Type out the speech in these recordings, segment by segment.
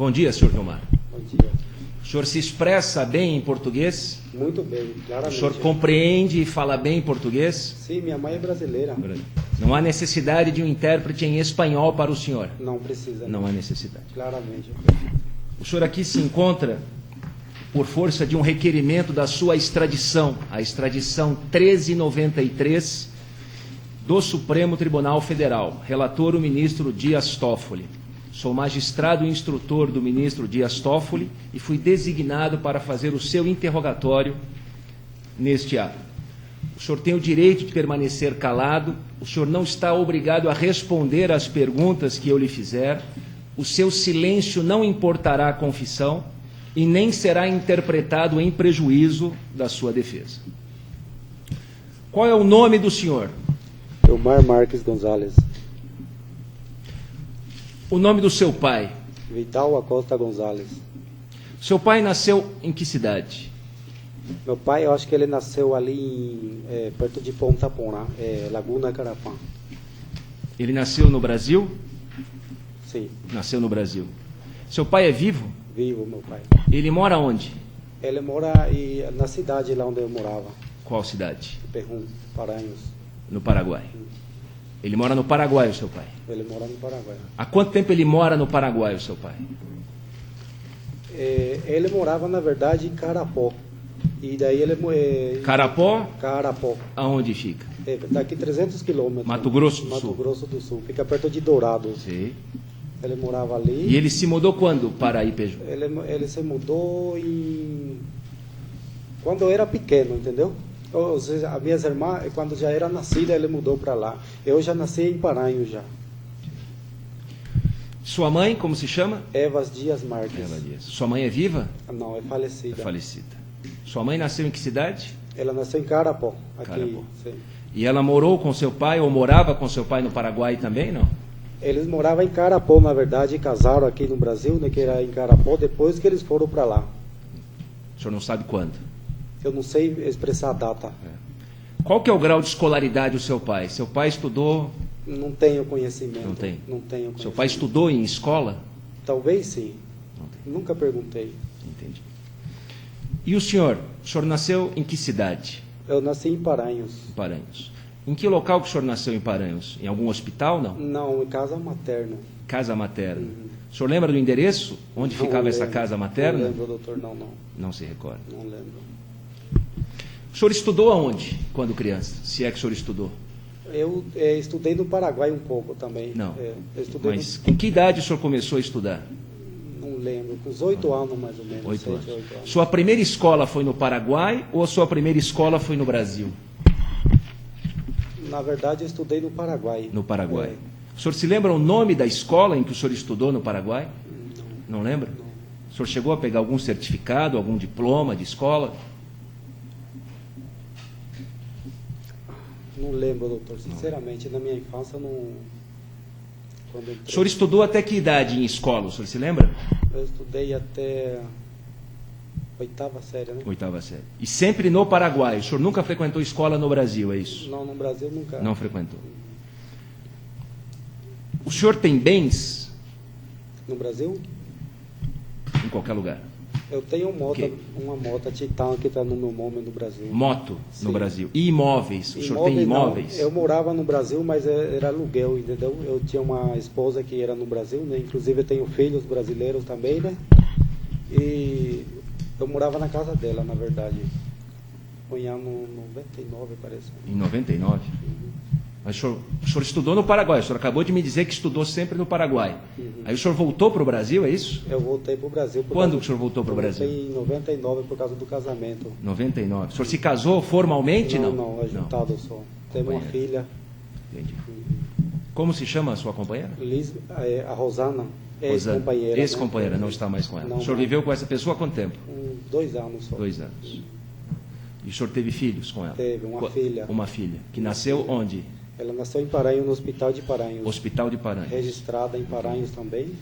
Bom dia, senhor Vilmar. Bom dia. O senhor se expressa bem em português? Muito bem, claramente. O senhor compreende e fala bem em português? Sim, minha mãe é brasileira. Não há necessidade de um intérprete em espanhol para o senhor? Não precisa. Não há necessidade. Claramente. O senhor aqui se encontra por força de um requerimento da sua extradição, a extradição 1393 do Supremo Tribunal Federal. Relator o ministro Dias Toffoli. Sou magistrado e instrutor do ministro Dias Toffoli e fui designado para fazer o seu interrogatório neste ato. O senhor tem o direito de permanecer calado, o senhor não está obrigado a responder às perguntas que eu lhe fizer, o seu silêncio não importará à confissão e nem será interpretado em prejuízo da sua defesa. Qual é o nome do senhor? Vilmar Marques Gonzalez. O nome do seu pai? Vital Acosta Gonzalez. Seu pai nasceu em que cidade? Meu pai, eu acho que ele nasceu ali perto de Ponta Porã, Laguna Carapã. Ele nasceu no Brasil? Sim. Nasceu no Brasil. Seu pai é vivo? Vivo, meu pai. Ele mora onde? Ele mora na cidade lá onde eu morava. Qual cidade? Perrum, Paranhos. No Paraguai. Ele mora no Paraguai, o seu pai? Ele mora no Paraguai. Há quanto tempo ele mora no Paraguai, o seu pai? Ele morava, na verdade, em Carapó. E daí ele... Carapó? Carapó. Aonde fica? Daqui 300 quilômetros. Mato Grosso do Sul. Mato Grosso do Sul. Fica perto de Dourados. Sim. Ele morava ali. E ele se mudou quando para Ipejú? Ele se mudou quando eu era pequeno, entendeu? Ou seja, as minhas irmãs, quando já era nascida, ele mudou para lá. Eu já nasci em Paranhos já. Sua mãe, como se chama? Evas Dias Marques. Eva Dias. Sua mãe é viva? Não, é falecida. É falecida. Sua mãe nasceu em que cidade? Ela nasceu em Carapó, aqui. Carapó. Sim. E ela morou com seu pai ou morava com seu pai no Paraguai também, não? Eles moravam em Carapó, na verdade, e casaram aqui no Brasil, né, que era em Carapó, depois que eles foram para lá. O senhor não sabe quando? Eu não sei expressar a data. Qual que é o grau de escolaridade do seu pai? Seu pai estudou... Não tenho conhecimento. Não tem? Não tenho conhecimento. Seu pai estudou em escola? Talvez sim. Não tem. Nunca perguntei. Entendi. E o senhor nasceu em que cidade? Eu nasci em Paranhos. Em Paranhos. Em que local que o senhor nasceu em Paranhos? Em algum hospital, não? Não, em casa materna. Casa materna. O senhor lembra do endereço? Onde ficava essa casa materna? Não lembro, doutor, não. Não se recorda. Não lembro. O senhor estudou aonde, quando criança? Se é que o senhor estudou? Eu estudei no Paraguai um pouco também. Não. Eu estudei Mas com que idade o senhor começou a estudar? Não lembro, com uns 8 anos mais ou menos. 8 anos. 7, 8 anos. Sua primeira escola foi no Paraguai ou a sua primeira escola foi no Brasil? Na verdade, eu estudei no Paraguai. No Paraguai. O senhor se lembra o nome da escola em que o senhor estudou no Paraguai? Não lembra? Não. O senhor chegou a pegar algum certificado, algum diploma de escola? Não lembro, doutor. Sinceramente, na minha infância, não... Quando eu O senhor estudou até que idade em escola? O senhor se lembra? Eu estudei até 8ª série, né? 8ª série. E sempre no Paraguai? O senhor nunca frequentou escola no Brasil, é isso? Não, no Brasil nunca. Não frequentou. O senhor tem bens No Brasil? em qualquer lugar? Eu tenho Ok. uma moto Titan que está no meu nome no Brasil. Moto no Sim. Brasil. E imóveis? O senhor tem imóveis? Não. Eu morava no Brasil, mas era aluguel, entendeu? Eu tinha uma esposa que era no Brasil, né? Inclusive eu tenho filhos brasileiros também, né? E eu morava na casa dela, na verdade. Foi em ano 99, parece. Em 99? Mas o senhor estudou no Paraguai. O senhor acabou de me dizer que estudou sempre no Paraguai. Aí o senhor voltou para o Brasil, é isso? Eu voltei para o Brasil. Quando que o senhor voltou para o Brasil? Voltei em 99 por causa do casamento. 99. O senhor se casou formalmente, não? Não, é juntado só. Temos uma Companheira. filha, Entendi. Como se chama a sua companheira? a Rosana, Rosana. ex-companheira. Ex-companheira, né? não está mais com ela. Não, O senhor viveu com essa pessoa há quanto tempo? 2 anos só. 2 anos. E o senhor teve filhos com ela? Teve uma filha. Uma filha. Que nasceu onde? Ela nasceu em Paranhos, no Hospital de Paranhos. Hospital de Paranhos. Registrada em Paranhos também.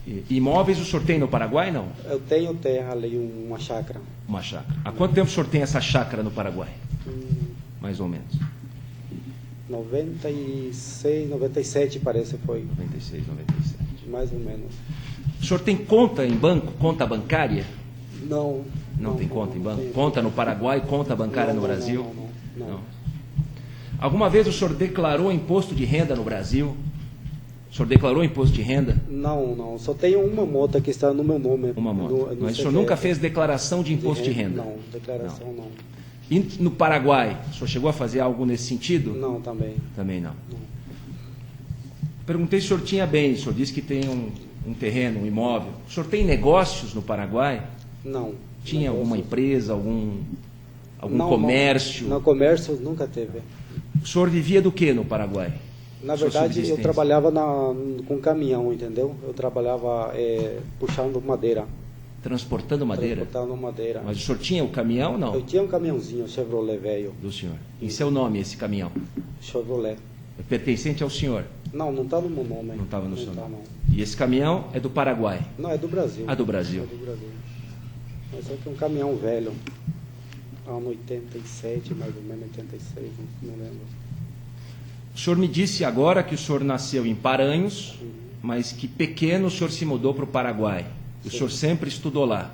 E imóveis o senhor tem no Paraguai, não? Eu tenho terra ali, uma chácara. Uma chácara. Há quanto tempo o senhor tem essa chácara no Paraguai? Mais ou menos. 96, 97 parece foi. 96, 97. mais ou menos. O senhor tem conta em banco, conta bancária? Não. Não tem conta em banco? tenho. Conta no Paraguai, conta bancária no Brasil? Não. Alguma vez o senhor declarou imposto de renda no Brasil? O senhor declarou imposto de renda? Não. Só tenho uma moto que está no meu nome. Uma moto. No Mas o senhor CPF. nunca fez declaração de imposto de renda? Não, declaração não. E no Paraguai, o senhor chegou a fazer algo nesse sentido? Não, também. Também não. Perguntei se o senhor tinha bens, o senhor disse que tem um terreno, um imóvel. O senhor tem negócios no Paraguai? Não. Tinha alguma empresa, algum Não, comércio? No comércio nunca teve. O senhor vivia do que no Paraguai? Na Sua verdade, eu subsistência? trabalhava com caminhão, entendeu? Eu trabalhava puxando madeira. Transportando madeira? Transportando madeira. Mas o senhor tinha o caminhão ou não? Eu tinha um caminhãozinho, Chevrolet velho. Do senhor. Em seu nome esse caminhão? Chevrolet. É pertencente ao senhor? Não está no meu nome. Não estava no seu tá, nome. não. E esse caminhão é do Paraguai? Não, é do Brasil. Ah, do Brasil. É do Brasil. Mas só que é um caminhão velho. Ano 87, mais ou menos, 86, não lembro. O senhor me disse agora que o senhor nasceu em Paranhos, mas que pequeno o senhor se mudou para o Paraguai. O senhor sempre estudou lá.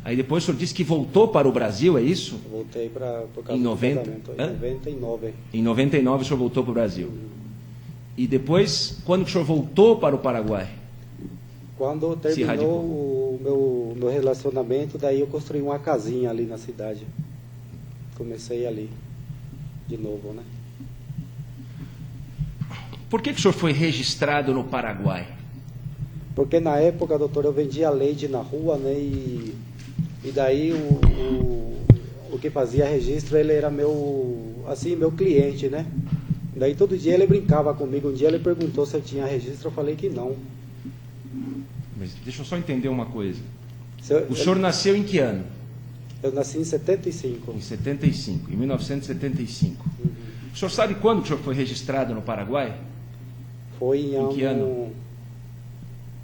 Aí depois o senhor disse que voltou para o Brasil, é isso? Eu voltei por causa Em do 90? casamento. Hã? Em 99. Em 99 o senhor voltou para o Brasil. E depois, quando que o senhor voltou para o Paraguai? Quando terminou o meu relacionamento, daí eu construí uma casinha ali na cidade. Comecei ali, de novo, né? Por que o senhor foi registrado no Paraguai? Porque na época, doutor, eu vendia leite na rua, né? E daí o que fazia registro, ele era meu cliente, né? Daí todo dia ele brincava comigo. Um dia ele perguntou se eu tinha registro, eu falei que não. Mas deixa eu só entender uma coisa. Eu, O senhor nasceu em que ano? eu nasci em 75. Em 75, em 1975. O senhor sabe quando que o senhor foi registrado no Paraguai? Foi em que ano?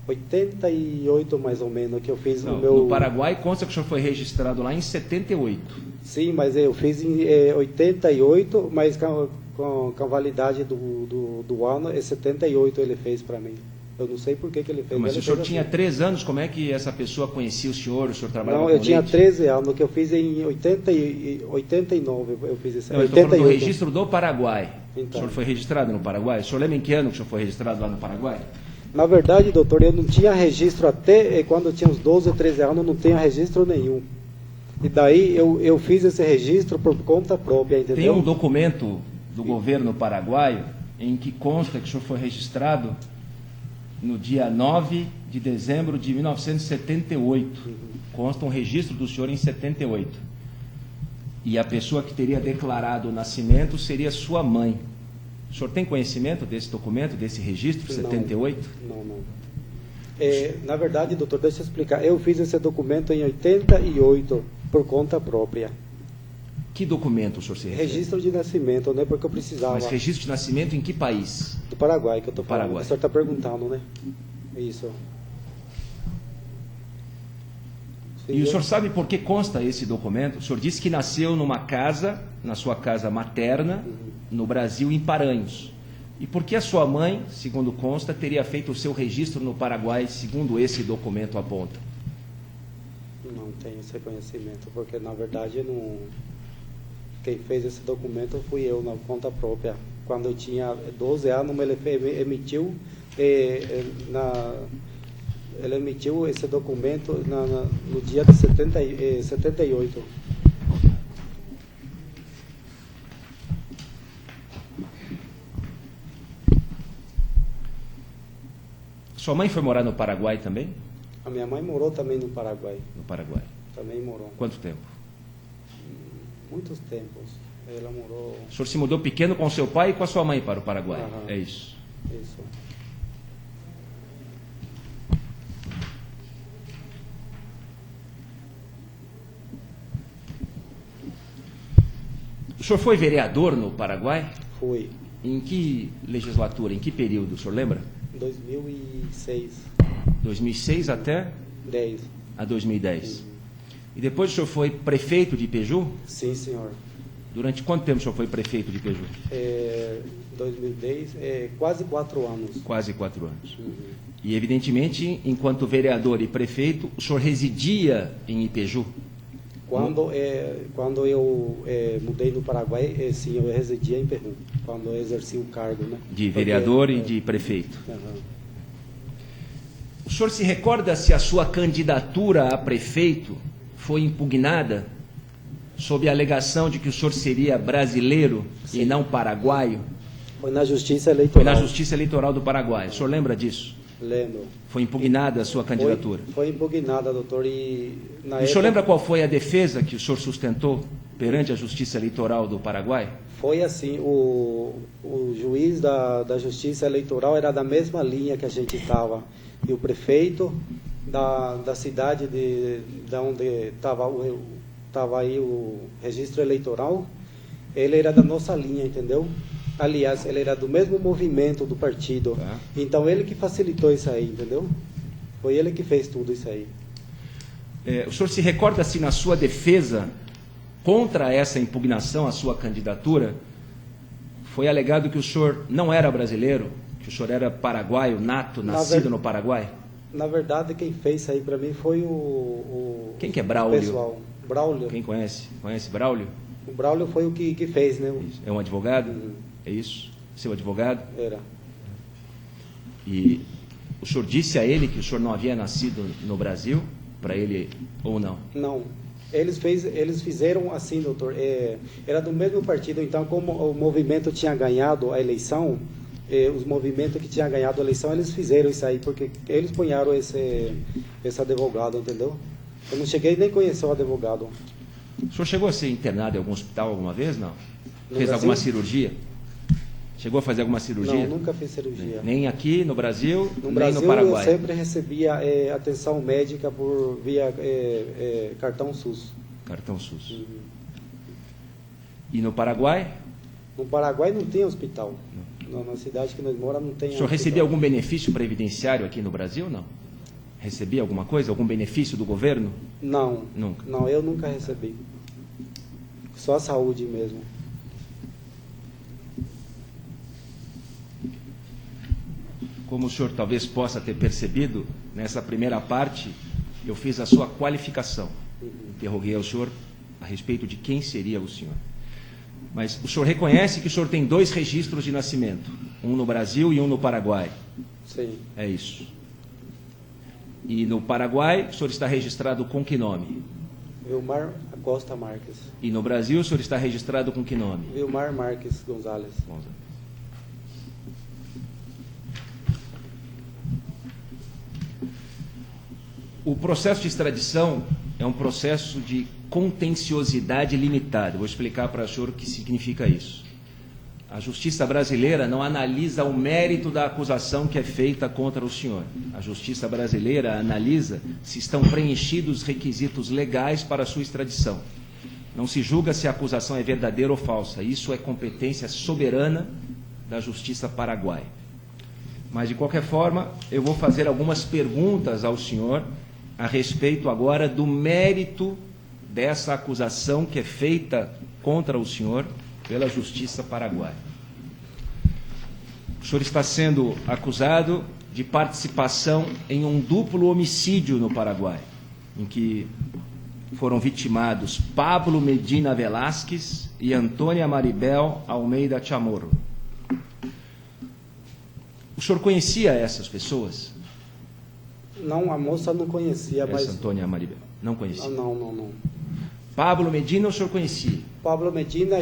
88 mais ou menos que eu fiz Não, o meu... No Paraguai consta que o senhor foi registrado lá em 78. Sim, mas eu fiz em 88, mas com a validade do ano, é 78 ele fez para mim. Eu não sei por que ele fez. Mas se ele o senhor fez tinha assim. 3 anos, como é que essa pessoa conhecia o senhor trabalhava Não, com eu tinha leite? 13 anos, que eu fiz em 89, eu fiz esse. Não, eu estou falando do 88. registro do Paraguai. Então. O senhor foi registrado no Paraguai? O senhor lembra em que ano que o senhor foi registrado lá no Paraguai? Na verdade, doutor, eu não tinha registro até quando eu tinha uns 12 ou 13 anos, eu não tinha registro nenhum. E daí eu fiz esse registro por conta própria, entendeu? Tem um documento do governo paraguaio em que consta que o senhor foi registrado no dia 9 de dezembro de 1978. Consta um registro do senhor em 78. E a pessoa que teria declarado o nascimento seria sua mãe. O senhor tem conhecimento desse documento, desse registro, 78? Não. Na verdade, doutor, deixa eu explicar. Eu fiz esse documento em 88 por conta própria. Que documento o senhor se refere? Registro de nascimento, né? Porque eu precisava. Mas registro de nascimento em que país? Do Paraguai, que eu estou falando. Paraguai. O senhor está perguntando, né? Isso. Sim, E o senhor sabe por que consta esse documento? O senhor disse que nasceu numa casa, na sua casa materna, no Brasil, em Paranhos. E por que a sua mãe, segundo consta, teria feito o seu registro no Paraguai, segundo esse documento aponta? Não tenho esse conhecimento, porque na verdade não... quem fez esse documento fui eu, na conta própria. Quando eu tinha 12 anos, ele emitiu ele emitiu esse documento no dia de 78. Sua mãe foi morar no Paraguai também? A minha mãe morou também no Paraguai. No Paraguai. Também morou. Quanto tempo? Muitos tempos. Ela morou... O senhor se mudou pequeno com seu pai e com a sua mãe para o Paraguai? Aham. É isso. Isso. O senhor foi vereador no Paraguai? Fui. Em que legislatura, em que período, o senhor lembra? 2006. 2006 até 10. a 2010. E depois o senhor foi prefeito de Ipeju? Sim, senhor. Durante quanto tempo o senhor foi prefeito de Ipejú? 2010, quase 4 anos. Quase 4 anos. Uhum. E, evidentemente, enquanto vereador e prefeito, o senhor residia em Ipejú? Quando eu mudei no Paraguai, sim, eu residia em Peru, quando eu exerci o cargo, né? De vereador e de prefeito. Uhum. O senhor se recorda se a sua candidatura a prefeito foi impugnada sob a alegação de que o senhor seria brasileiro e não paraguaio? Foi na Justiça Foi Eleitoral. na Justiça Eleitoral do Paraguai. O senhor lembra disso? Lembro. Foi impugnada a sua candidatura? Foi impugnada, doutor, e na O senhor lembra qual foi a defesa que o senhor sustentou perante a Justiça Eleitoral do Paraguai? Foi assim, o juiz da Justiça Eleitoral era da mesma linha que a gente estava. E o prefeito da cidade de onde estava aí o registro eleitoral, ele era da nossa linha, entendeu? Aliás, ele era do mesmo movimento do partido. Tá. Então, ele que facilitou isso aí, entendeu? Foi ele que fez tudo isso aí. O senhor se recorda se na sua defesa contra essa impugnação à sua candidatura foi alegado que o senhor não era brasileiro, que o senhor era paraguaio, nato, nascido no Paraguai? Na verdade, quem fez isso aí para mim foi o Quem que é Braulio? pessoal. Braulio. Quem conhece? Conhece Braulio? O Braulio foi o que fez, né? É um advogado? É isso? Seu advogado? Era. E o senhor disse a ele que o senhor não havia nascido no Brasil, para ele ou não? Não. Eles fizeram assim, doutor. Era do mesmo partido, então, como o movimento tinha ganhado a eleição, os movimentos que tinham ganhado a eleição, eles fizeram isso aí, porque eles punharam esse advogado, entendeu? Eu não cheguei nem a conhecer o advogado. O senhor chegou a ser internado em algum hospital alguma vez, não? No Fez Brasil? alguma cirurgia? Chegou a fazer alguma cirurgia? Não, nunca fiz cirurgia. Nem aqui no Brasil, No nem Brasil, no Paraguai? eu sempre recebia atenção médica via cartão SUS. Cartão SUS. E no Paraguai? No Paraguai não tem hospital. Na cidade que nós moramos não tem O senhor recebia algum benefício previdenciário aqui no Brasil, não? Recebia alguma coisa, algum benefício do governo? Não. Nunca. Não, eu nunca recebi. Só a saúde mesmo. Como o senhor talvez possa ter percebido, nessa primeira parte, eu fiz a sua qualificação. Interroguei ao senhor a respeito de quem seria o senhor. Mas o senhor reconhece que o senhor tem 2 registros de nascimento, um no Brasil e um no Paraguai. Sim. É isso. E no Paraguai, o senhor está registrado com que nome? Vilmar Acosta Marques. E no Brasil, o senhor está registrado com que nome? Vilmar Marques Gonzalez. O processo de extradição é um processo de contenciosidade limitada. Vou explicar para o senhor o que significa isso. A Justiça brasileira não analisa o mérito da acusação que é feita contra o senhor. A Justiça brasileira analisa se estão preenchidos os requisitos legais para a sua extradição. Não se julga se a acusação é verdadeira ou falsa. Isso é competência soberana da Justiça paraguaia. Mas, de qualquer forma, eu vou fazer algumas perguntas ao senhor a respeito agora do mérito dessa acusação que é feita contra o senhor pela Justiça paraguaia. O senhor está sendo acusado de participação em um duplo homicídio no Paraguai, em que foram vitimados Pablo Medina Velásquez e Antônia Maribel Almeida Chamorro. O senhor conhecia essas pessoas? Não, a moça não conhecia, mas... Essa Antônia Maribel, não conhecia? Não. Pablo Medina o senhor conhecia? Pablo Medina,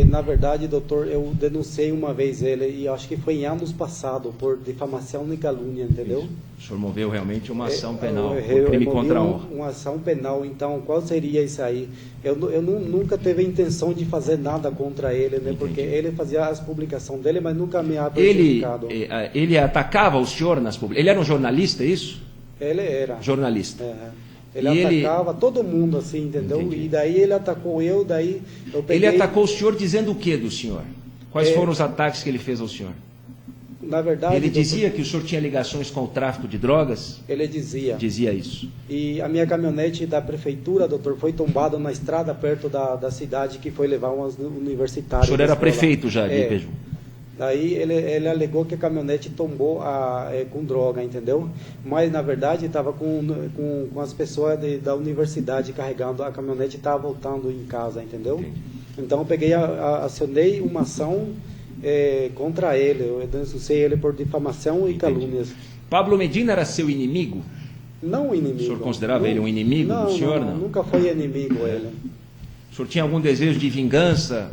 na verdade, doutor, eu denunciei uma vez ele, e acho que foi em anos passados, por difamação e calúnia, entendeu? Isso. O senhor moveu realmente uma ação penal, por crime contra a honra. Uma ação penal, então, qual seria isso aí? Eu nunca teve a intenção de fazer nada contra ele, né? Porque ele fazia as publicações dele, mas nunca me ha prejudicado. Ele atacava o senhor nas publicações? Ele era um jornalista, é isso? Ele era. Jornalista. Ele atacava todo mundo, assim, entendeu? Entendi. E daí ele atacou eu, daí eu peguei... Ele atacou o senhor dizendo o que do senhor? Quais foram os ataques que ele fez ao senhor? na verdade... Ele dizia que o senhor tinha ligações com o tráfico de drogas? Ele dizia. Dizia isso. E a minha caminhonete da prefeitura, doutor, foi tombada na estrada perto da cidade que foi levar umas universitários. O senhor era prefeito já de Ipejum. Daí ele alegou que a caminhonete tombou com droga, entendeu? Mas, na verdade, estava com as pessoas da universidade carregando, a caminhonete estava voltando em casa, entendeu? Entendi. Então, eu peguei, acionei uma ação contra ele, eu denunciei ele por difamação e calúnias. Pablo Medina era seu inimigo? Não inimigo. O senhor considerava ele um inimigo do senhor? Não, nunca foi inimigo ele. O senhor tinha algum desejo de vingança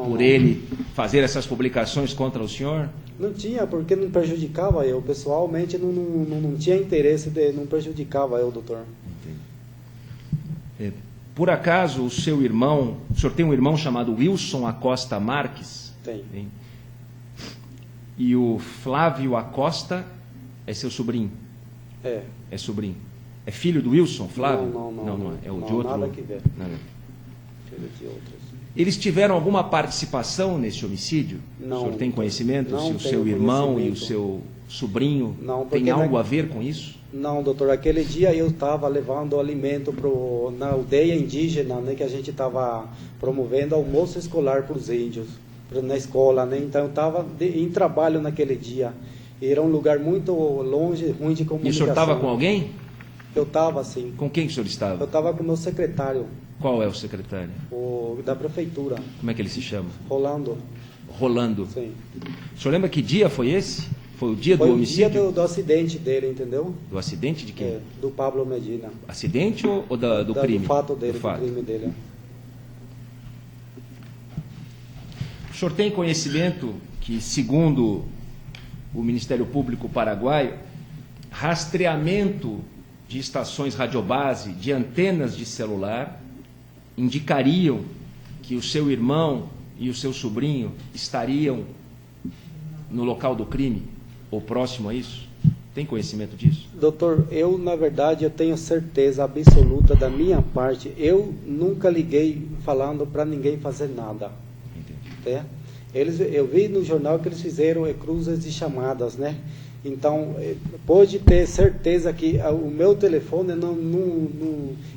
por ele fazer essas publicações contra o senhor? Não tinha, porque não prejudicava eu. Pessoalmente, não tinha interesse, não prejudicava eu, doutor. Entendi. Por acaso, o senhor tem um irmão chamado Wilson Acosta Marques? Tem. E o Flávio Acosta é seu sobrinho? É. É sobrinho. É filho do Wilson, Flávio? Não. É o de outro? Nada que ver. Não. De outros. Eles tiveram alguma participação nesse homicídio? Não. O senhor tem conhecimento? Não Se o seu irmão e o seu sobrinho têm algo a ver com isso? Não, doutor. Aquele dia eu estava levando alimento na aldeia indígena, né, que a gente estava promovendo almoço escolar para os índios, na escola, né? Então eu estava em trabalho naquele dia. E era um lugar muito longe, ruim de comunicação. E o senhor estava com alguém? Eu estava, sim. Com quem que o senhor estava? Eu estava com o meu secretário. Qual é o secretário? Da prefeitura. Como é que ele se chama? Rolando. Rolando. Sim. O senhor lembra que dia foi esse? Foi o dia do homicídio? Foi o dia do acidente dele, entendeu? Do acidente de quem? Do Pablo Medina. Acidente ou do crime? Do fato dele, do fato. crime dele. O senhor tem conhecimento que, segundo o Ministério Público paraguaio, rastreamento de estações radiobase, de antenas de celular, indicariam que o seu irmão e o seu sobrinho estariam no local do crime, ou próximo a isso? Tem conhecimento disso? Doutor, na verdade, eu tenho certeza absoluta da minha parte. Eu nunca liguei falando para ninguém fazer nada. Entendi. Eu vi no jornal que eles fizeram cruzes de chamadas, né? Então, pode ter certeza que o meu telefone,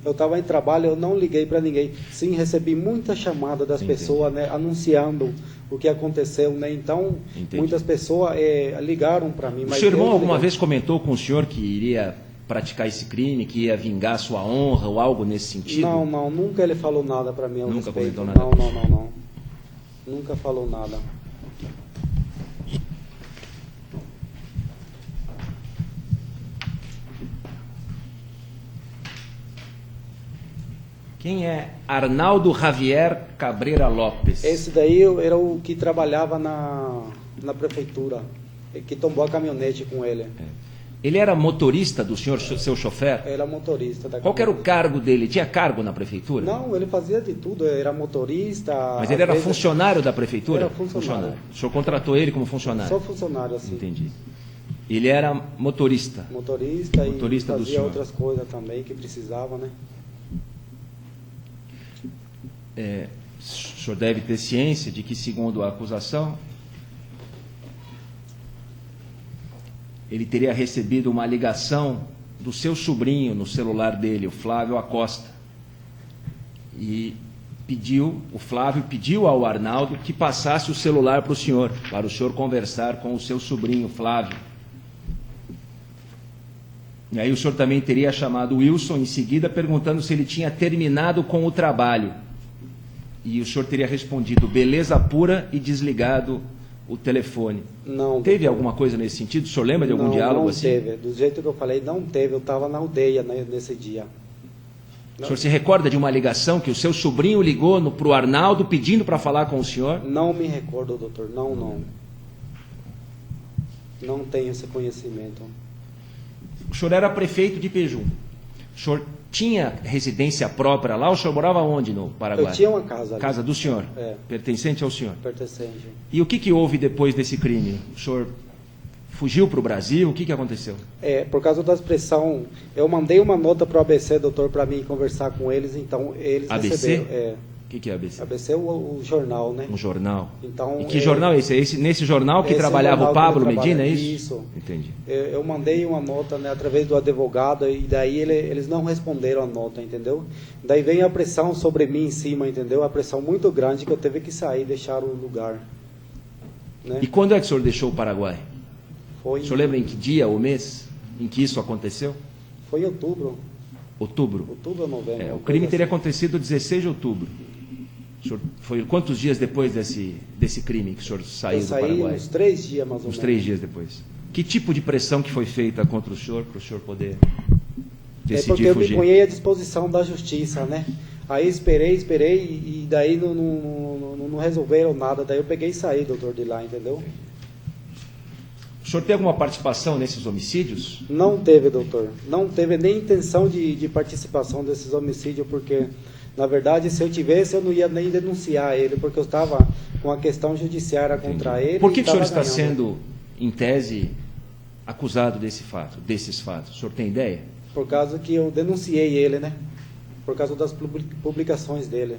eu estava em trabalho, eu não liguei para ninguém. Sim, recebi muita chamada das pessoas, né, anunciando o que aconteceu, né? Então, muitas pessoas ligaram para mim. O seu irmão alguma vez comentou com o senhor que iria praticar esse crime, que ia vingar sua honra ou algo nesse sentido? Não, nunca ele falou nada para mim ao Nunca respeito. Comentou nada? Não. Nunca falou nada. Quem é Arnaldo Javier Cabreira Lopes? Esse daí era o que trabalhava na prefeitura, que tombou a caminhonete com ele. Ele era motorista do senhor, seu chofer? Era motorista da caminhonete. Qual que era o cargo dele? Tinha cargo na prefeitura? Não, ele fazia de tudo, era motorista... Mas ele era funcionário da prefeitura? Era funcionário. O senhor contratou ele como funcionário? Só funcionário, assim. Entendi. Ele era motorista? Motorista e do fazia senhor. Outras coisas também que precisava, né? O senhor deve ter ciência de que, segundo a acusação, ele teria recebido uma ligação do seu sobrinho no celular dele, o Flávio Acosta. E o Flávio pediu ao Arnaldo que passasse o celular para o senhor conversar com o seu sobrinho, Flávio. E aí o senhor também teria chamado o Wilson em seguida, perguntando se ele tinha terminado com o trabalho. E o senhor teria respondido beleza pura e desligado o telefone. Não. Teve alguma coisa nesse sentido? O senhor lembra de algum diálogo assim? Não teve. Do jeito que eu falei, não teve. Eu estava na aldeia nesse dia. O senhor se recorda de uma ligação que o seu sobrinho ligou para o Arnaldo pedindo para falar com o senhor? Não me recordo, doutor. Não. Não tenho esse conhecimento. O senhor era prefeito de Ipejum. O senhor tinha residência própria lá? O senhor morava onde no Paraguai? Eu tinha uma casa ali. Casa do senhor? Pertencente ao senhor? Pertencente. E o que houve depois desse crime? O senhor fugiu para o Brasil? O que aconteceu? Por causa da expressão, eu mandei uma nota para o ABC, doutor, para mim conversar com eles, então eles ABC? receberam. que é ABC? ABC é o jornal, né? Um jornal. Então, e que jornal é esse? Nesse jornal que trabalhava jornal o Pablo que Medina, é isso? Isso. Entendi. Eu mandei uma nota, né, através do advogado, e daí eles não responderam a nota, entendeu? Daí vem a pressão sobre mim em cima, entendeu? A pressão muito grande que eu teve que sair, deixar o lugar. Né? E quando é que o senhor deixou o Paraguai? Foi, O senhor lembra em que dia ou mês em que isso aconteceu? Foi em outubro. Outubro. Outubro ou novembro. O crime teria acontecido 16 de outubro. O senhor, foi quantos dias depois desse crime que o senhor saiu do Paraguai? Eu saí uns 3 dias mais ou menos. Uns 3 dias depois. Que tipo de pressão que foi feita contra o senhor para o senhor poder decidir porque eu fugir? me ponhei à disposição da justiça, né? Aí esperei e daí não resolveram nada. Daí eu peguei e saí, doutor, de lá, entendeu? O senhor tem alguma participação nesses homicídios? Não teve, doutor. Não teve nem intenção de participação desses homicídios, porque, na verdade, se eu tivesse, eu não ia nem denunciar ele, porque eu estava com a questão judiciária contra ele. Por que o senhor está ganhando. sendo, em tese, acusado desses fatos? O senhor tem ideia? Por causa que eu denunciei ele, né? Por causa das publicações dele.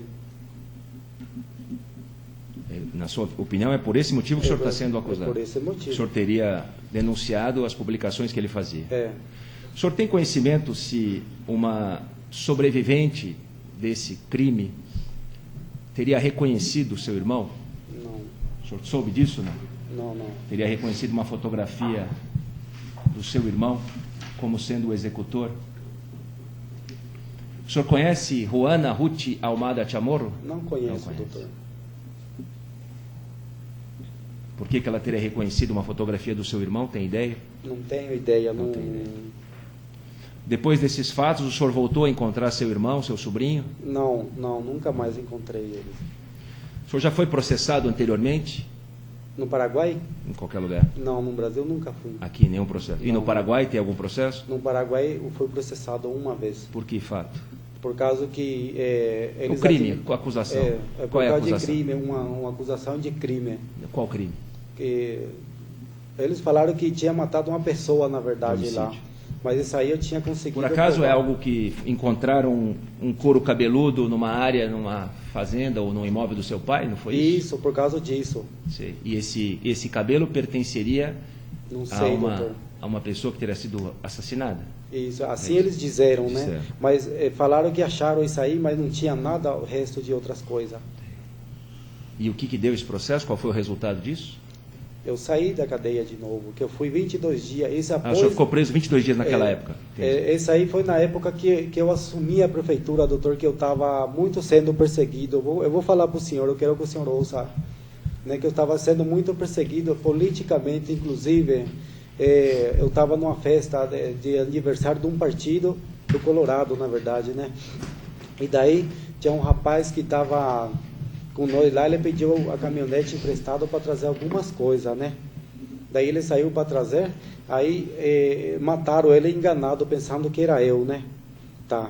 Na sua opinião, é por esse motivo que o senhor está sendo acusado? É por esse motivo. O senhor teria denunciado as publicações que ele fazia? É. O senhor tem conhecimento se uma sobrevivente desse crime teria reconhecido o seu irmão? Não. O senhor soube disso, não? Não. Teria reconhecido uma fotografia do seu irmão como sendo o executor? O senhor conhece Juana Ruth Almada Chamorro? Não conheço, Não conhece. doutor. Por que ela teria reconhecido uma fotografia do seu irmão? Tem ideia? Não tenho ideia. Não tenho ideia. Depois desses fatos, o senhor voltou a encontrar seu irmão, seu sobrinho? Não, nunca mais encontrei ele. O senhor já foi processado anteriormente? No Paraguai? Em qualquer lugar? Não, no Brasil nunca fui. Aqui, nenhum processo. E Não. no Paraguai tem algum processo? No Paraguai eu fui processado uma vez. Por que fato? Por causa que eles... O crime, a acusação. Por Qual é a causa de acusação? crime, uma acusação de crime. Qual crime? Que eles falaram que tinha matado uma pessoa, na verdade, lá. Homicídio. Mas isso aí eu tinha conseguido... Por acaso provar. é algo que encontraram um couro cabeludo numa área, numa fazenda ou num imóvel do seu pai, não foi isso? Isso, por causa disso. Sei. E esse cabelo pertenceria Não sei, doutor. a uma pessoa que teria sido assassinada? Isso, assim eles disseram, né? Disseram. Mas falaram que acharam isso aí, mas não tinha nada o resto de outras coisas. E o que deu esse processo? Qual foi o resultado disso? Eu saí da cadeia de novo, que eu fui 22 dias. Esse O senhor ficou preso 22 dias naquela época? Esse aí foi na época que eu assumi a prefeitura, doutor, que eu estava muito sendo perseguido. Eu vou falar para o senhor, eu quero que o senhor ouça, né, que eu estava sendo muito perseguido politicamente, inclusive. Eu estava numa festa de aniversário de um partido do Colorado, na verdade, né? E daí tinha um rapaz que estava com nós lá, ele pediu a caminhonete emprestada para trazer algumas coisas, né? Daí ele saiu para trazer, aí mataram ele enganado, pensando que era eu, né? Tá.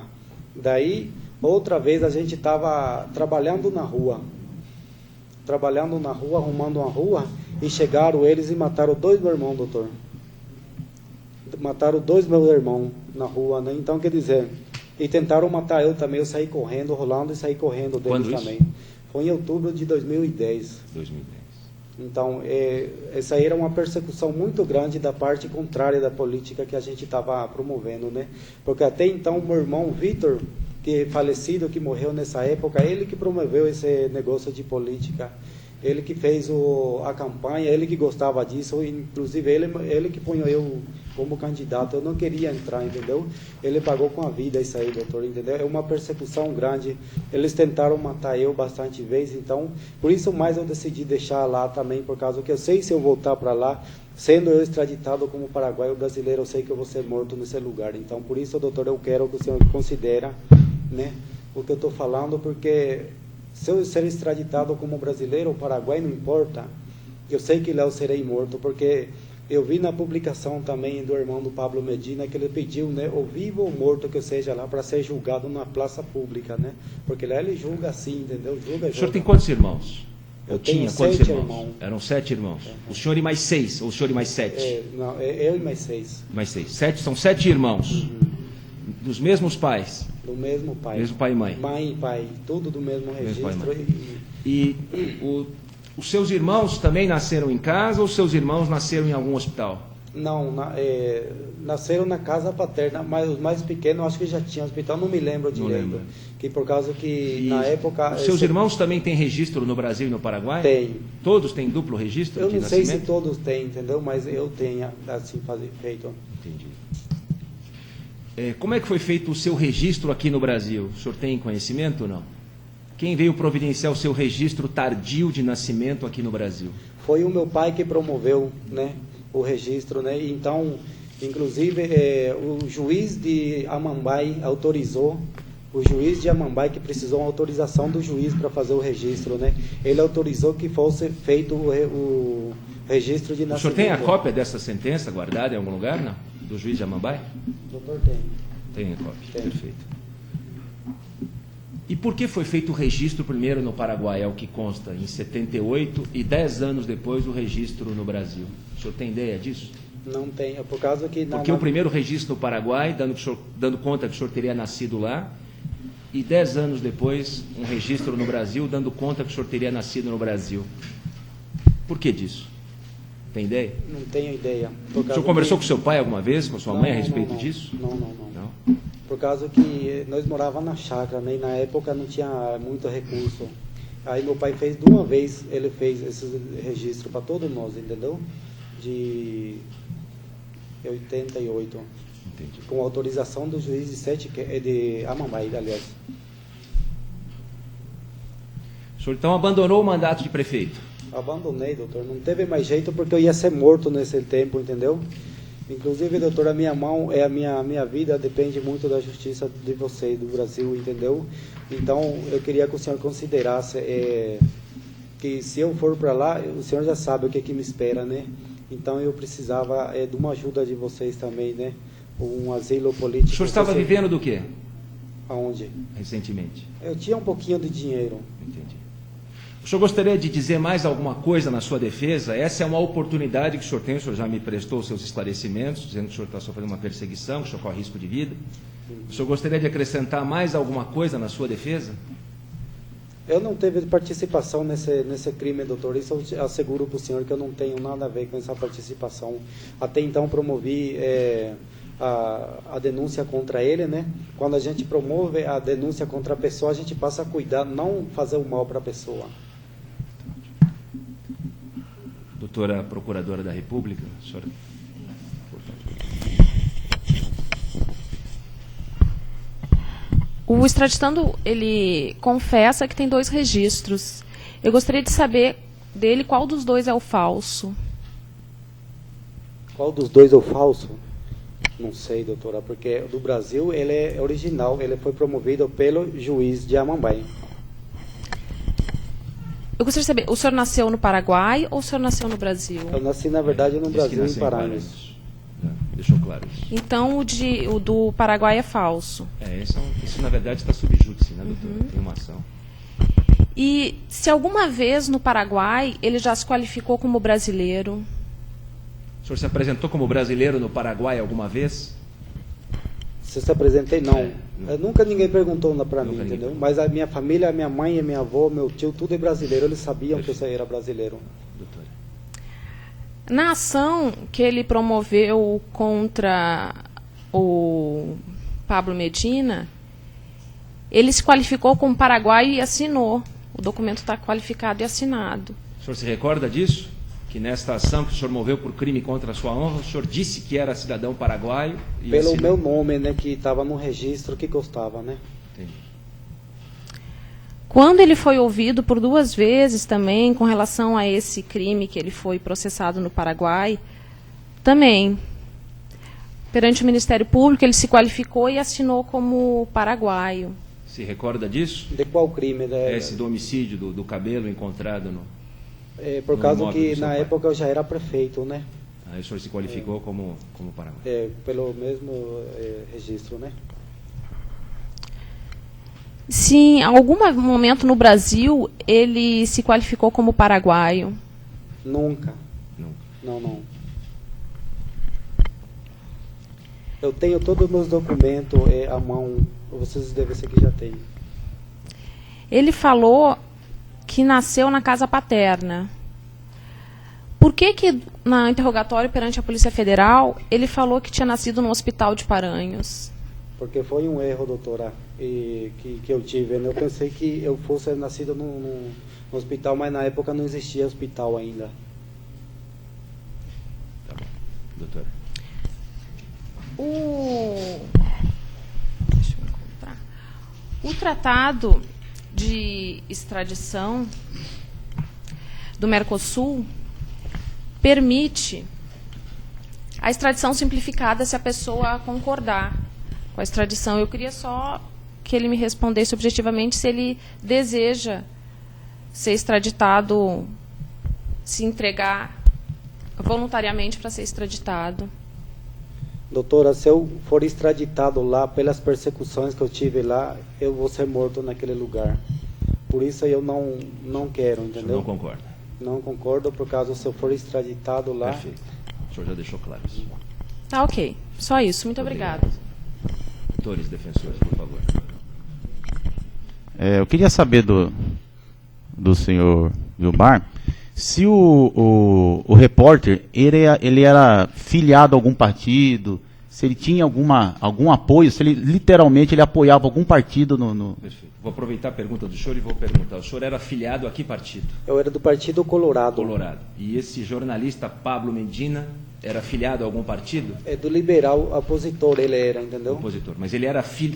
Daí, outra vez a gente estava trabalhando na rua, arrumando uma rua, e chegaram eles e mataram 2 meus irmãos, doutor. Mataram 2 meus irmãos na rua, né? Então, quer dizer, e tentaram matar eu também, eu saí correndo, rolando e saí correndo deles também. Foi em outubro de 2010. 2010. Então, essa aí era uma persecução muito grande da parte contrária da política que a gente estava promovendo, né? Porque até então, meu irmão Vitor, que é falecido, que morreu nessa época, ele que promoveu esse negócio de política. Ele que fez a campanha, ele que gostava disso, inclusive ele que punha eu como candidato. Eu não queria entrar, entendeu? Ele pagou com a vida isso aí, doutor, entendeu? É uma persecução grande. Eles tentaram matar eu bastante vezes, então, por isso mais eu decidi deixar lá também, por causa que eu sei se eu voltar para lá, sendo eu extraditado como paraguaio brasileiro, eu sei que eu vou ser morto nesse lugar. Então, por isso, doutor, eu quero que o senhor considere, né, o que eu estou falando, porque se eu ser extraditado como brasileiro ou paraguai, não importa. Eu sei que lá eu serei morto, porque eu vi na publicação também do irmão do Pablo Medina que ele pediu, né, ou vivo ou morto que eu seja lá, para ser julgado na praça pública, né? Porque lá ele julga assim, entendeu? Julga. O senhor tem quantos irmãos? Eu tinha tenho quantos 7 irmãos? irmãos. Eram 7 irmãos. O senhor e mais 6, ou o senhor e mais 7? Não, eu e mais 6. Mais 6. 7, são 7 irmãos. Dos mesmos pais? Do mesmo pai. Mesmo pai e mãe? Mãe e pai, tudo do mesmo registro. Mesmo pai e os seus irmãos também nasceram em casa ou os seus irmãos nasceram em algum hospital? Não, nasceram na casa paterna, mas os mais pequenos acho que já tinham hospital, não me lembro direito. Lembro. Que por causa que na época... Os seus irmãos também têm registro no Brasil e no Paraguai? Tem. Todos têm duplo registro Eu de não nascimento? sei se todos têm, entendeu? Mas eu tenho assim feito. Entendi. Como é que foi feito o seu registro aqui no Brasil? O senhor tem conhecimento ou não? Quem veio providenciar o seu registro tardio de nascimento aqui no Brasil? Foi o meu pai que promoveu, né, o registro, né? Então, inclusive, o juiz de Amambai autorizou, o juiz de Amambai que precisou uma autorização do juiz para fazer o registro, né? Ele autorizou que fosse feito o registro de nascimento. O senhor tem a cópia dessa sentença guardada em algum lugar, não? Do juiz de Amambai? Doutor, tem. Tem a cópia, Tem. perfeito. E por que foi feito o registro primeiro no Paraguai, é o que consta, em 78, e 10 anos depois o registro no Brasil? O senhor tem ideia disso? Não tem, é por causa que... Porque o primeiro registro no Paraguai, dando conta que o senhor teria nascido lá, e 10 anos depois um registro no Brasil, dando conta que o senhor teria nascido no Brasil. Por que disso? Tem ideia? Não tenho ideia. O senhor conversou com seu pai alguma vez, com sua mãe a respeito disso? Não. Por causa que nós morávamos na chácara, né? E na época não tinha muito recurso. Aí meu pai fez de uma vez, ele fez esse registro para todos nós, entendeu? De 88. Entendi. Com autorização do juiz de Amambai, aliás. O senhor então abandonou o mandato de prefeito? Abandonei, doutor. Não teve mais jeito porque eu ia ser morto nesse tempo, entendeu? Inclusive, doutor, a minha mão, a minha vida depende muito da justiça de vocês, do Brasil, entendeu? Então, eu queria que o senhor considerasse que se eu for para lá, o senhor já sabe o que me espera, né? Então, eu precisava de uma ajuda de vocês também, né? Um asilo político. O senhor estava vivendo do quê? Aonde? Recentemente. Eu tinha um pouquinho de dinheiro. Entendi. O senhor gostaria de dizer mais alguma coisa na sua defesa? Essa é uma oportunidade que o senhor tem, o senhor já me prestou os seus esclarecimentos, dizendo que o senhor está sofrendo uma perseguição, que o senhor corre risco de vida. O senhor gostaria de acrescentar mais alguma coisa na sua defesa? Eu não teve participação nesse crime, doutor. Isso eu asseguro para o senhor que eu não tenho nada a ver com essa participação. Até então promovi a denúncia contra ele, né? Quando a gente promove a denúncia contra a pessoa, a gente passa a cuidar, não fazer o mal para a pessoa. Doutora Procuradora da República, senhora, por favor. O extraditando, ele confessa que tem 2 registros. Eu gostaria de saber dele qual dos 2 é o falso. Qual dos 2 é o falso? Não sei, doutora, porque do Brasil ele é original, ele foi promovido pelo juiz de Amambai. Eu gostaria de saber, o senhor nasceu no Paraguai ou o senhor nasceu no Brasil? Eu nasci, na verdade, no Brasil, em Paranhos. Deixou claro isso. Então, o do Paraguai é falso. Isso na verdade está sob júdice, né, doutora? Tem uma ação. E se alguma vez no Paraguai ele já se qualificou como brasileiro? O senhor se apresentou como brasileiro no Paraguai alguma vez? Se apresentei, não. Nunca ninguém perguntou para mim, Nunca entendeu? Mas a minha família, a minha mãe, a minha avó, meu tio, tudo é brasileiro. Eles sabiam que eu era brasileiro. Doutora. Na ação que ele promoveu contra o Pablo Medina, ele se qualificou como paraguaio e assinou. O documento está qualificado e assinado. O senhor se recorda disso? Que nesta ação que o senhor moveu por crime contra a sua honra, o senhor disse que era cidadão paraguaio e pelo assinou. meu nome, né, que estava no registro que constava, né? Entendi. Quando ele foi ouvido por 2 vezes também com relação a esse crime que ele foi processado no Paraguai, também, perante o Ministério Público, ele se qualificou e assinou como paraguaio. Se recorda disso? De qual crime? Esse do homicídio do cabelo encontrado no... por no causa imóvel que do seu na pai. época eu já era prefeito, né? Aí o senhor se qualificou como paraguaio. Pelo mesmo registro, né? Se em algum momento no Brasil ele se qualificou como paraguaio? Nunca. Nunca. Não. Eu tenho todos os meus documentos à mão, vocês devem ser que já tem. Ele falou que nasceu na casa paterna. Por que na interrogatório perante a Polícia Federal, ele falou que tinha nascido no hospital de Paranhos? Porque foi um erro, doutora, que eu tive. Eu pensei que eu fosse nascido no hospital, mas na época não existia hospital ainda. Tá bom. Doutora. Deixa eu encontrar. O tratado de extradição do Mercosul permite a extradição simplificada se a pessoa concordar com a extradição. Eu queria só que ele me respondesse objetivamente se ele deseja ser extraditado, se entregar voluntariamente para ser extraditado. Doutora, se eu for extraditado lá pelas persecuções que eu tive lá, eu vou ser morto naquele lugar. Por isso eu não quero, entendeu? Não concorda? Não concordo, por causa se eu for extraditado lá... Perfeito. O senhor já deixou claro isso. Tá, ok. Só isso. Muito obrigada. Doutores, defensores, por favor. Eu queria saber do senhor Vilmar se o repórter ele era filiado a algum partido, se ele tinha algum apoio, se ele literalmente ele apoiava algum partido no... Perfeito. Vou aproveitar a pergunta do senhor e vou perguntar. O senhor era filiado a que partido? Eu era do Partido Colorado. Colorado. E esse jornalista Pablo Medina era filiado a algum partido? É do liberal opositor, ele era, entendeu? Opositor. Mas ele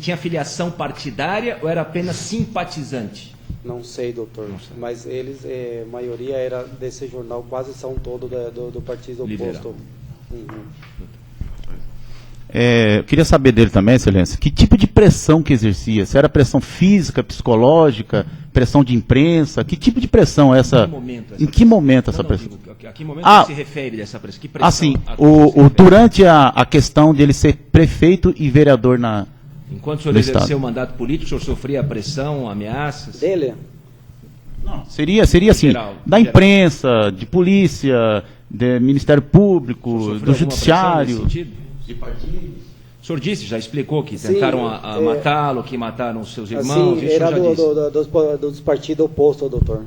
tinha filiação partidária ou era apenas simpatizante? Não sei, doutor. Não sei. Mas eles, a maioria era desse jornal, quase são todos do partido Liberal. oposto. Uhum. Eu queria saber dele também, excelência, que tipo de pressão que exercia? Se era pressão física, psicológica, pressão de imprensa? Que tipo de pressão essa? Em que momento essa pressão? A que momento se refere dessa pressão? Que pressão? Assim, durante a questão de ele ser prefeito e vereador na... Enquanto o senhor exerceu o mandato político, o senhor sofria pressão, ameaças? Dele? Não, seria assim, geral, da imprensa, de polícia, do Ministério Público, do Judiciário. De partidos? O senhor disse, já explicou que tentaram matá-lo, que mataram os seus irmãos, assim, isso era já disse. dos partidos opostos, doutor.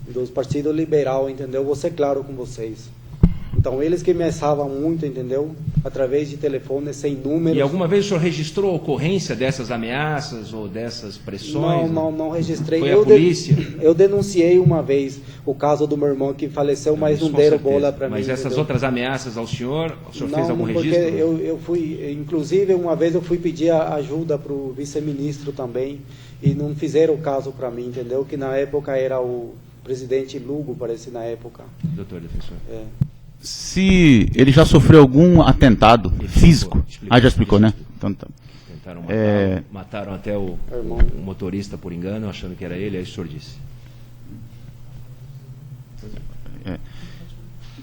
Dos partidos liberal, entendeu? Vou ser claro com vocês. Então, eles que me ameaçavam muito, entendeu? Através de telefone, sem números. E alguma vez o senhor registrou a ocorrência dessas ameaças ou dessas pressões? Não registrei. Foi a polícia? Eu denunciei uma vez o caso do meu irmão que faleceu, mas não deram bola para mim. Mas essas entendeu? Outras ameaças ao senhor, o senhor fez algum porque registro? Eu fui, inclusive uma vez eu fui pedir ajuda para o vice-ministro também, e não fizeram caso para mim, entendeu? Que na época era o presidente Lugo, parece na época. Doutor defensor. Se ele já sofreu algum atentado físico. Já explicou, né? Então, tá. Tentaram mataram até o motorista por engano, achando que era ele, aí o senhor disse.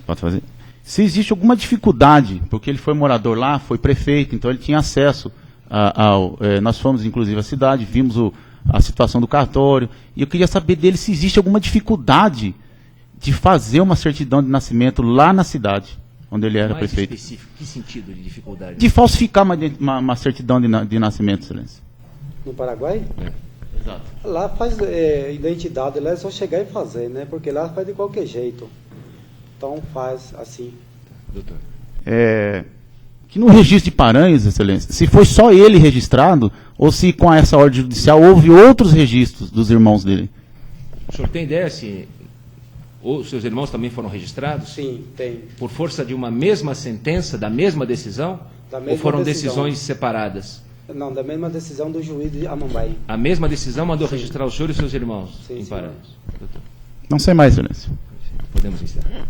Pode fazer? Se existe alguma dificuldade, porque ele foi morador lá, foi prefeito, então ele tinha acesso nós fomos inclusive à cidade, vimos a situação do cartório, e eu queria saber dele se existe alguma dificuldade de fazer uma certidão de nascimento lá na cidade, onde ele era prefeito. Específico, que sentido de dificuldade? De falsificar uma certidão de nascimento, excelência. No Paraguai? Exato. Lá faz identidade, lá é só chegar e fazer, né? Porque lá faz de qualquer jeito. Então faz assim. Doutor. Que no registro de Paranhos, excelência, se foi só ele registrado, ou se com essa ordem judicial houve outros registros dos irmãos dele? O senhor tem ideia se os seus irmãos também foram registrados? Sim, tem. Por força de uma mesma sentença, da mesma decisão? Da mesma ou foram decisão. Decisões separadas? Não, da mesma decisão do juiz de Amambai. A mesma decisão mandou registrar o senhor e seus irmãos Sim, em senhor. Paranhos? Doutor. Não sei mais, excelência. Podemos encerrar.